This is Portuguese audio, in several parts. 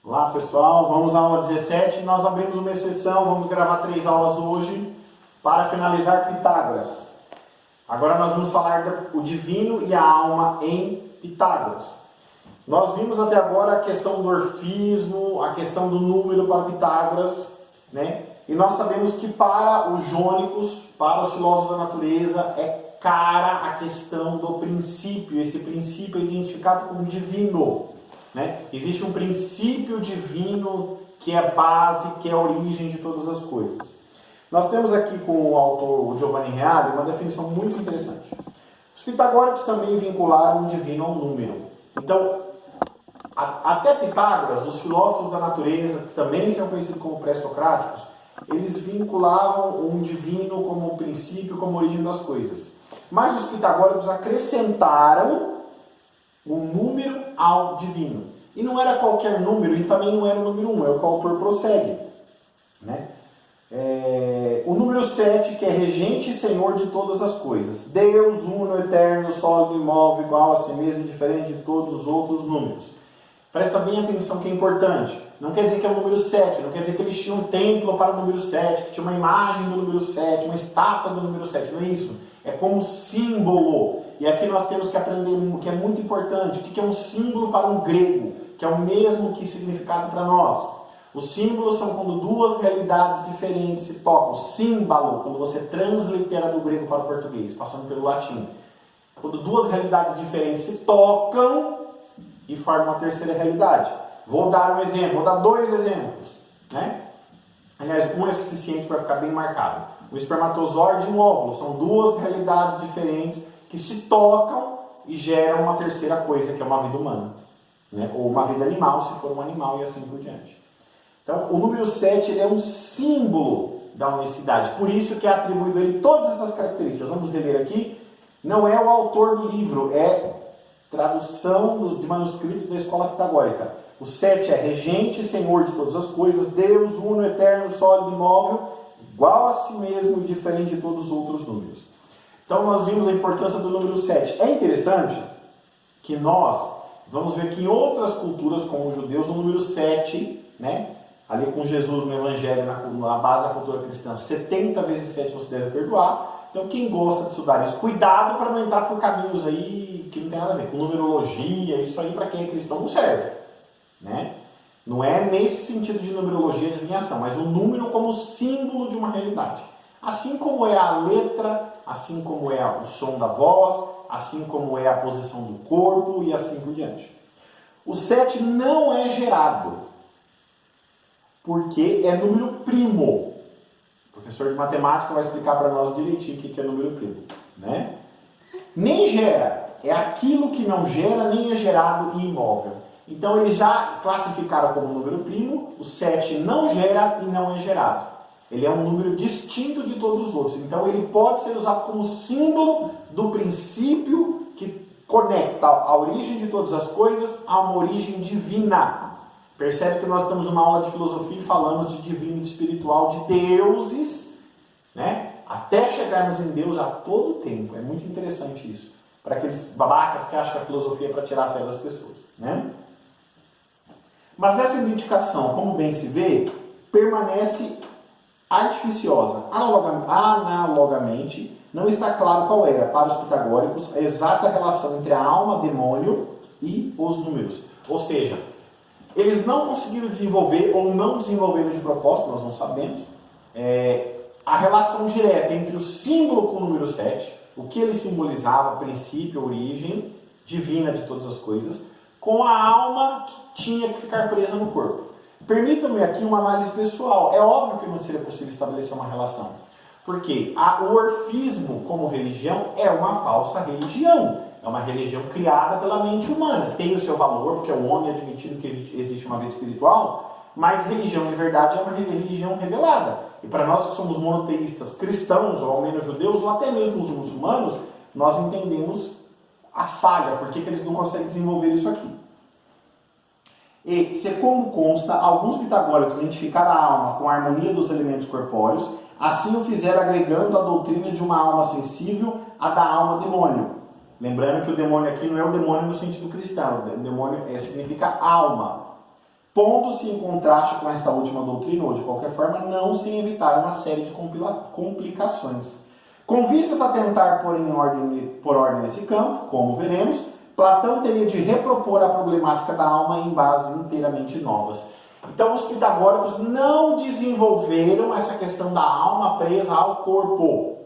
Olá pessoal, vamos à aula 17, nós abrimos uma exceção, vamos gravar 3 aulas hoje para finalizar Pitágoras. Agora nós vamos falar do divino e a alma em Pitágoras. Nós vimos até agora a questão do orfismo, a questão do número para Pitágoras, né? E nós sabemos que para os jônicos, para os filósofos da natureza, é cara a questão do princípio. Esse princípio é identificado como divino, né? Existe um princípio divino que é base, que é a origem de todas as coisas. Nós temos aqui com o autor Giovanni Reale uma definição muito interessante. Os pitagóricos também vincularam o divino ao número. Então, até Pitágoras, os filósofos da natureza, que também são conhecidos como pré-socráticos, eles vinculavam um divino como princípio, como origem das coisas. Mas os pitagóricos acrescentaram o número ao divino. E não era qualquer número, e também não era o número 1, é o que o autor prossegue, né? O número 7, que é regente e senhor de todas as coisas. Deus, uno, eterno, sólido, imóvel, igual a si mesmo, diferente de todos os outros números. Presta bem atenção que é importante. Não quer dizer que é o número 7, não quer dizer que eles tinham um templo para o número 7, que tinha uma imagem do número 7, uma estátua do número 7, não é isso. É como símbolo. E aqui nós temos que aprender o que é muito importante. O que é um símbolo para um grego, que é o mesmo que significado para nós. Os símbolos são quando duas realidades diferentes se tocam. Símbolo, quando você translitera do grego para o português, passando pelo latim. Quando duas realidades diferentes se tocam e formam uma terceira realidade. Vou dar um exemplo, vou dar 2 exemplos, né? Aliás, um é suficiente para ficar bem marcado. O espermatozoide e um óvulo são duas realidades diferentes que se tocam e geram uma terceira coisa, que é uma vida humana, né? Ou uma vida animal, se for um animal, e assim por diante. Então, o número 7 ele é um símbolo da unicidade, por isso que é atribuído a ele todas essas características. Vamos reler aqui. Não é o autor do livro, é tradução de manuscritos da escola pitagórica. O 7 é regente, senhor de todas as coisas, Deus, uno, eterno, sólido, imóvel, igual a si mesmo e diferente de todos os outros números. Então nós vimos a importância do número 7. É interessante que nós vamos ver que em outras culturas, como os judeus, o número 7, né, ali com Jesus no Evangelho, na base da cultura cristã, 70 vezes 7 você deve perdoar. Então quem gosta de estudar isso, cuidado para não entrar por caminhos aí que não tem nada a ver com numerologia, isso aí para quem é cristão não serve, né? Não é nesse sentido de numerologia, de adivinhação, mas o número como símbolo de uma realidade. Assim como é a letra, assim como é o som da voz, assim como é a posição do corpo e assim por diante. O 7 não é gerado, porque é número primo. O professor de matemática vai explicar para nós direitinho o que é número primo, né? Nem gera, é aquilo que não gera, nem é gerado e imóvel. Então eles já classificaram como número primo, o 7 não gera e não é gerado. Ele é um número distinto de todos os outros. Então ele pode ser usado como símbolo do princípio que conecta a origem de todas as coisas a uma origem divina. Percebe que nós estamos numa aula de filosofia e falamos de divino e de espiritual, de deuses, né? Até chegarmos em Deus a todo tempo. É muito interessante isso. Para aqueles babacas que acham que a filosofia é para tirar a fé das pessoas, né? Mas essa identificação, como bem se vê, permanece artificiosa. Analogamente, não está claro qual era, para os pitagóricos, a exata relação entre a alma, demônio e os números. Ou seja, eles não conseguiram desenvolver, ou não desenvolveram de propósito, nós não sabemos, a relação direta entre o símbolo com o número 7, o que ele simbolizava, princípio, origem divina de todas as coisas, com a alma que tinha que ficar presa no corpo. Permitam-me aqui uma análise pessoal. É óbvio que não seria possível estabelecer uma relação. Porque o orfismo como religião é uma falsa religião. É uma religião criada pela mente humana. Tem o seu valor, porque é o homem admitindo que existe uma vida espiritual, mas religião de verdade é uma religião revelada. E para nós que somos monoteístas cristãos, ou ao menos judeus, ou até mesmo os muçulmanos, nós entendemos a falha, por que eles não conseguem desenvolver isso aqui. E, se como consta, alguns pitagóricos identificaram a alma com a harmonia dos elementos corpóreos, assim o fizeram agregando a doutrina de uma alma sensível à da alma demônio. Lembrando que o demônio aqui não é o demônio no sentido cristão, o demônio significa alma. pondo-se em contraste com esta última doutrina, ou de qualquer forma, não sem evitar uma série de complicações. Com vistas a tentar por ordem nesse campo, como veremos, Platão teria de repropor a problemática da alma em bases inteiramente novas. Então, os pitagóricos não desenvolveram essa questão da alma presa ao corpo.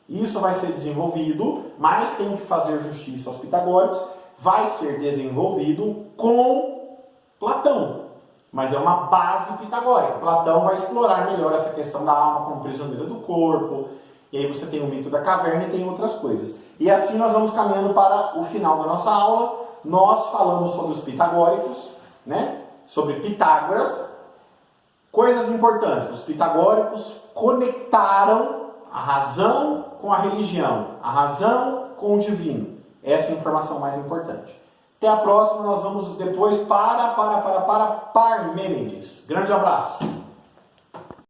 Isso vai ser desenvolvido, mas tem que fazer justiça aos pitagóricos, vai ser desenvolvido com Platão. Mas é uma base pitagórica. Platão vai explorar melhor essa questão da alma como prisioneira do corpo. E aí você tem o mito da caverna e tem outras coisas. E assim nós vamos caminhando para o final da nossa aula. Nós falamos sobre os pitagóricos, né? Sobre Pitágoras. Coisas importantes. Os pitagóricos conectaram a razão com a religião, a razão com o divino. Essa é a informação mais importante. Até a próxima, nós vamos depois para Parmênides. Grande abraço!